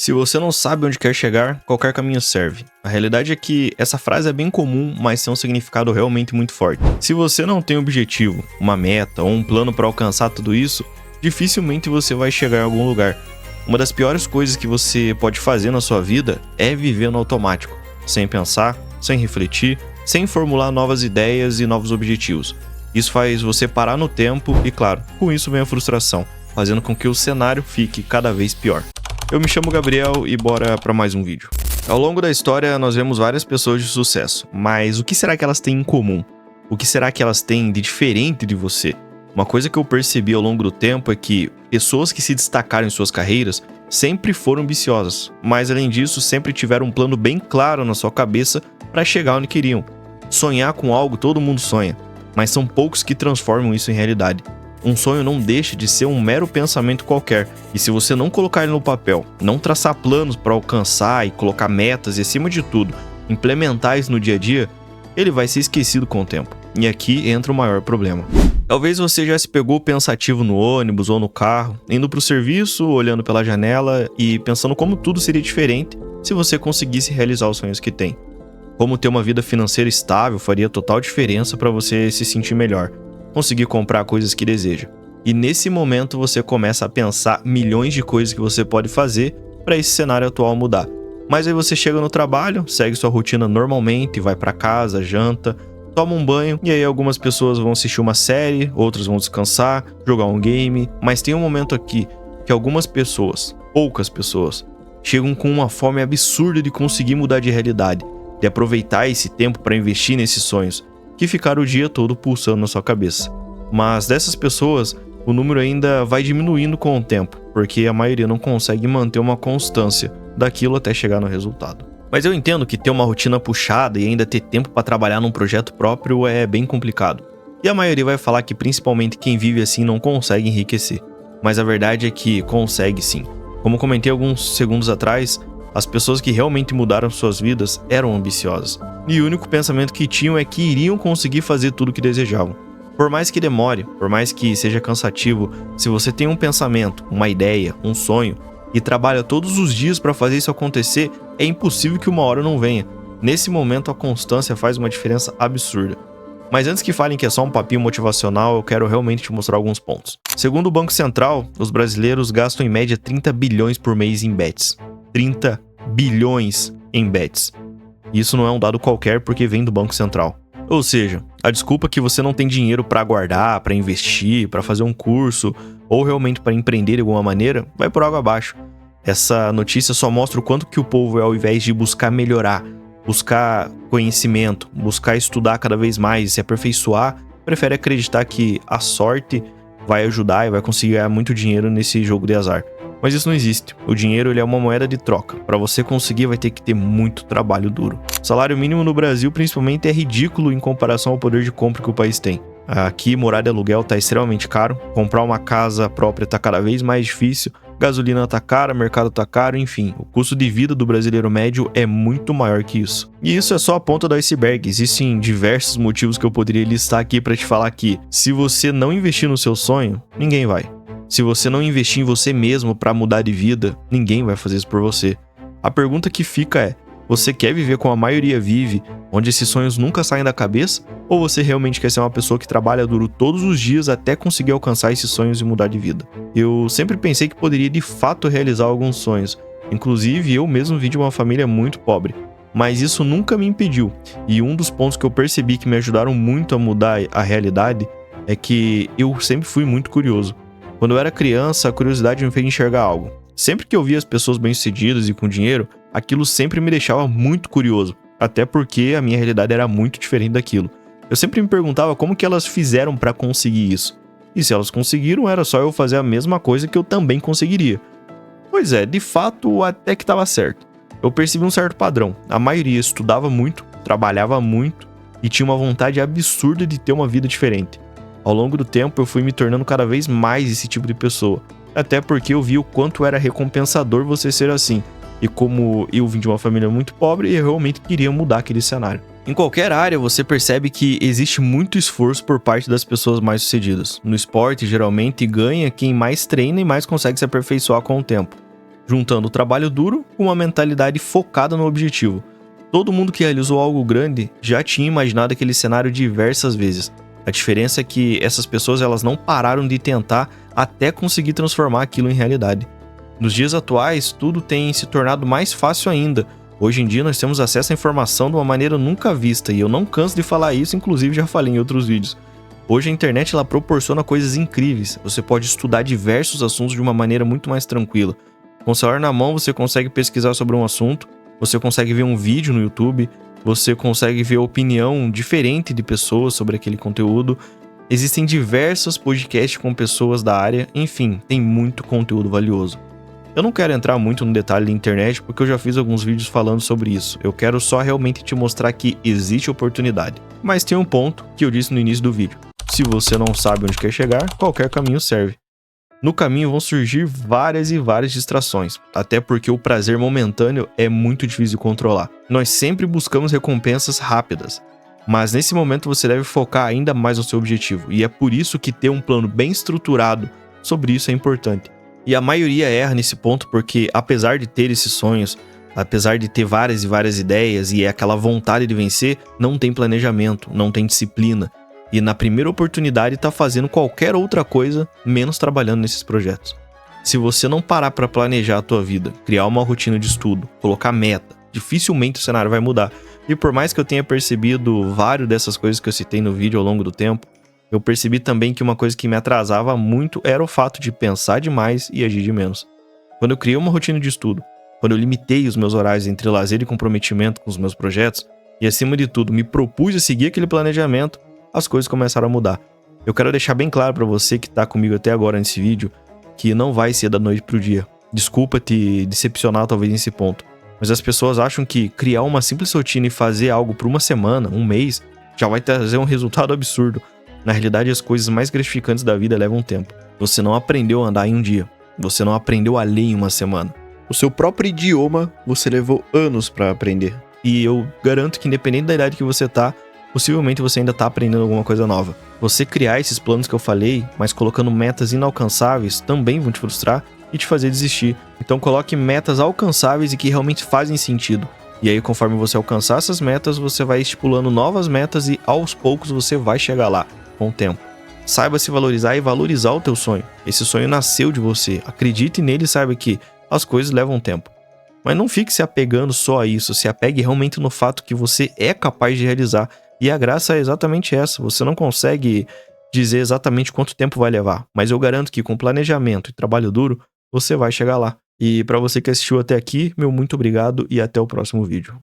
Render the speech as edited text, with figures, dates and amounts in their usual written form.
Se você não sabe onde quer chegar, qualquer caminho serve. A realidade é que essa frase é bem comum, mas tem um significado realmente muito forte. Se você não tem um objetivo, uma meta ou um plano para alcançar tudo isso, dificilmente você vai chegar em algum lugar. Uma das piores coisas que você pode fazer na sua vida é viver no automático, sem pensar, sem refletir, sem formular novas ideias e novos objetivos. Isso faz você parar no tempo e, claro, com isso vem a frustração, fazendo com que o cenário fique cada vez pior. Eu me chamo Gabriel e bora para mais um vídeo. Ao longo da história nós vemos várias pessoas de sucesso, mas o que será que elas têm em comum? O que será que elas têm de diferente de você? Uma coisa que eu percebi ao longo do tempo é que pessoas que se destacaram em suas carreiras sempre foram ambiciosas, mas além disso sempre tiveram um plano bem claro na sua cabeça para chegar onde queriam. Sonhar com algo todo mundo sonha, mas são poucos que transformam isso em realidade. Um sonho não deixa de ser um mero pensamento qualquer, e se você não colocar ele no papel, não traçar planos para alcançar e colocar metas e, acima de tudo, implementar isso no dia a dia, ele vai ser esquecido com o tempo. E aqui entra o maior problema. Talvez você já se pegou pensativo no ônibus ou no carro, indo para o serviço, olhando pela janela e pensando como tudo seria diferente se você conseguisse realizar os sonhos que tem. Como ter uma vida financeira estável faria total diferença para você se sentir melhor, conseguir comprar coisas que deseja. E nesse momento você começa a pensar milhões de coisas que você pode fazer para esse cenário atual mudar. Mas aí você chega no trabalho, segue sua rotina normalmente, vai para casa, janta, toma um banho, e aí algumas pessoas vão assistir uma série, outras vão descansar, jogar um game, mas tem um momento aqui que algumas pessoas, poucas pessoas, chegam com uma fome absurda de conseguir mudar de realidade, de aproveitar esse tempo para investir nesses sonhos, que ficaram o dia todo pulsando na sua cabeça. Mas dessas pessoas, o número ainda vai diminuindo com o tempo, porque a maioria não consegue manter uma constância daquilo até chegar no resultado. Mas eu entendo que ter uma rotina puxada e ainda ter tempo para trabalhar num projeto próprio é bem complicado. E a maioria vai falar que principalmente quem vive assim não consegue enriquecer. Mas a verdade é que consegue sim. Como comentei alguns segundos atrás, as pessoas que realmente mudaram suas vidas eram ambiciosas. E o único pensamento que tinham é que iriam conseguir fazer tudo o que desejavam. Por mais que demore, por mais que seja cansativo, se você tem um pensamento, uma ideia, um sonho, e trabalha todos os dias para fazer isso acontecer, é impossível que uma hora não venha. Nesse momento a constância faz uma diferença absurda. Mas antes que falem que é só um papinho motivacional, eu quero realmente te mostrar alguns pontos. Segundo o Banco Central, os brasileiros gastam em média 30 bilhões por mês em bets. 30 bilhões em bets. Isso não é um dado qualquer porque vem do Banco Central. Ou seja, a desculpa que você não tem dinheiro para guardar, para investir, para fazer um curso ou realmente para empreender de alguma maneira, vai por água abaixo. Essa notícia só mostra o quanto que o povo, ao invés de buscar melhorar, buscar conhecimento, buscar estudar cada vez mais e se aperfeiçoar, prefere acreditar que a sorte vai ajudar e vai conseguir ganhar muito dinheiro nesse jogo de azar. Mas isso não existe. O dinheiro ele é uma moeda de troca. Para você conseguir vai ter que ter muito trabalho duro. O salário mínimo no Brasil principalmente é ridículo em comparação ao poder de compra que o país tem. Aqui morar de aluguel está extremamente caro, comprar uma casa própria está cada vez mais difícil, gasolina está cara, mercado está caro, enfim, o custo de vida do brasileiro médio é muito maior que isso. E isso é só a ponta do iceberg, existem diversos motivos que eu poderia listar aqui para te falar que se você não investir no seu sonho, ninguém vai. Se você não investir em você mesmo para mudar de vida, ninguém vai fazer isso por você. A pergunta que fica é, você quer viver como a maioria vive, onde esses sonhos nunca saem da cabeça? Ou você realmente quer ser uma pessoa que trabalha duro todos os dias até conseguir alcançar esses sonhos e mudar de vida? Eu sempre pensei que poderia de fato realizar alguns sonhos. Inclusive, eu mesmo vim de uma família muito pobre. Mas isso nunca me impediu. E um dos pontos que eu percebi que me ajudaram muito a mudar a realidade é que eu sempre fui muito curioso. Quando eu era criança, a curiosidade me fez enxergar algo. Sempre que eu via as pessoas bem-sucedidas e com dinheiro, aquilo sempre me deixava muito curioso, até porque a minha realidade era muito diferente daquilo. Eu sempre me perguntava como que elas fizeram para conseguir isso. E se elas conseguiram, era só eu fazer a mesma coisa que eu também conseguiria. Pois é, de fato, até que estava certo. Eu percebi um certo padrão. A maioria estudava muito, trabalhava muito e tinha uma vontade absurda de ter uma vida diferente. Ao longo do tempo, eu fui me tornando cada vez mais esse tipo de pessoa. Até porque eu vi o quanto era recompensador você ser assim. E como eu vim de uma família muito pobre, eu realmente queria mudar aquele cenário. Em qualquer área, você percebe que existe muito esforço por parte das pessoas mais sucedidas. No esporte, geralmente, ganha quem mais treina e mais consegue se aperfeiçoar com o tempo. juntando o trabalho duro com uma mentalidade focada no objetivo. Todo mundo que realizou algo grande já tinha imaginado aquele cenário diversas vezes. A diferença é que essas pessoas elas não pararam de tentar até conseguir transformar aquilo em realidade. Nos dias atuais, tudo tem se tornado mais fácil ainda. Hoje em dia nós temos acesso à informação de uma maneira nunca vista, e eu não canso de falar isso, inclusive já falei em outros vídeos. Hoje a internet ela proporciona coisas incríveis. Você pode estudar diversos assuntos de uma maneira muito mais tranquila. Com o celular na mão você consegue pesquisar sobre um assunto, você consegue ver um vídeo no YouTube, você consegue ver a opinião diferente de pessoas sobre aquele conteúdo. Existem diversos podcasts com pessoas da área, enfim, tem muito conteúdo valioso. Eu não quero entrar muito no detalhe da internet porque eu já fiz alguns vídeos falando sobre isso. Eu quero só realmente te mostrar que existe oportunidade. Mas tem um ponto que eu disse no início do vídeo. Se você não sabe onde quer chegar, qualquer caminho serve. No caminho vão surgir várias e várias distrações, até porque o prazer momentâneo é muito difícil de controlar. Nós sempre buscamos recompensas rápidas, mas nesse momento você deve focar ainda mais no seu objetivo, e é por isso que ter um plano bem estruturado sobre isso é importante. E a maioria erra nesse ponto porque, apesar de ter esses sonhos, apesar de ter várias e várias ideias e aquela vontade de vencer, não tem planejamento, não tem disciplina. E na primeira oportunidade tá fazendo qualquer outra coisa, menos trabalhando nesses projetos. Se você não parar para planejar a tua vida, criar uma rotina de estudo, colocar meta, dificilmente o cenário vai mudar. E por mais que eu tenha percebido várias dessas coisas que eu citei no vídeo ao longo do tempo, eu percebi também que uma coisa que me atrasava muito era o fato de pensar demais e agir de menos. Quando eu criei uma rotina de estudo, quando eu limitei os meus horários entre lazer e comprometimento com os meus projetos, e acima de tudo me propus a seguir aquele planejamento, as coisas começaram a mudar. Eu quero deixar bem claro para você que tá comigo até agora nesse vídeo, que não vai ser da noite pro dia. Desculpa te decepcionar talvez nesse ponto, mas as pessoas acham que criar uma simples rotina e fazer algo por uma semana, um mês, já vai trazer um resultado absurdo. Na realidade, as coisas mais gratificantes da vida levam tempo. Você não aprendeu a andar em um dia. Você não aprendeu a ler em uma semana. O seu próprio idioma, você levou anos para aprender. E eu garanto que independente da idade que você tá, possivelmente você ainda tá aprendendo alguma coisa nova. Você criar esses planos que eu falei, mas colocando metas inalcançáveis, também vão te frustrar e te fazer desistir. Então coloque metas alcançáveis e que realmente fazem sentido. E aí, conforme você alcançar essas metas, você vai estipulando novas metas e aos poucos você vai chegar lá, com o tempo. Saiba se valorizar e valorizar o teu sonho. Esse sonho nasceu de você. Acredite nele e saiba que as coisas levam tempo. Mas não fique se apegando só a isso. Se apegue realmente no fato que você é capaz de realizar. E a graça é exatamente essa. Você não consegue dizer exatamente quanto tempo vai levar. Mas eu garanto que com planejamento e trabalho duro, você vai chegar lá. E para você que assistiu até aqui, meu muito obrigado e até o próximo vídeo.